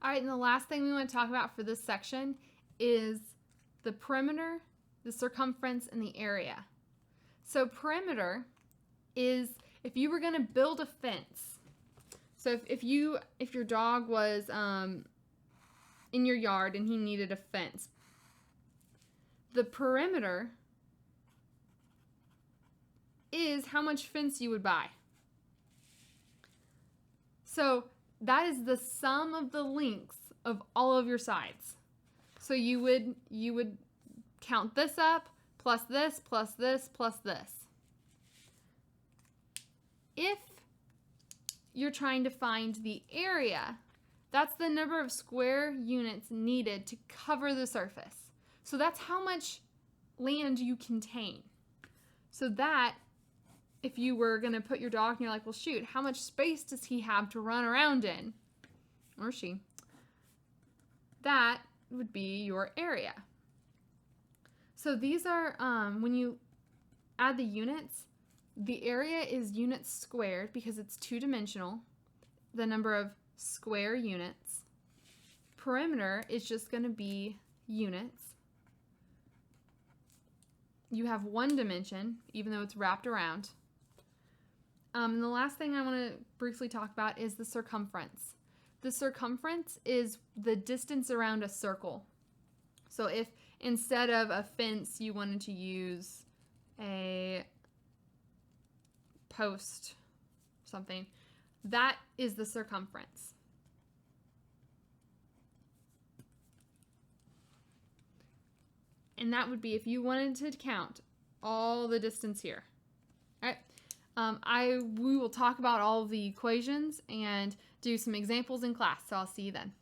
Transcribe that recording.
All right, and the last thing we want to talk about for this section is the perimeter, the circumference, and the area. So perimeter is if you were going to build a fence. So if your dog was in your yard and he needed a fence, the perimeter is how much fence you would buy. So that is the sum of the lengths of all of your sides. So you would count this up, plus this, plus this, plus this. If you're trying to find the area, that's the number of square units needed to cover the surface. So that's how much land you contain. So that, if you were going to put your dog and you're like, well, shoot, how much space does he have to run around in? Or she. That would be your area. So these are, when you add the units, the area is units squared because it's two-dimensional, the number of square units. Perimeter is just going to be units. You have one dimension, even though it's wrapped around. And the last thing I want to briefly talk about is the circumference. The circumference is the distance around a circle. So if instead of a fence you wanted to use a post, something, that is the circumference. And that would be if you wanted to count all the distance here. All right. We will talk about all of the equations and do some examples in class, so I'll see you then.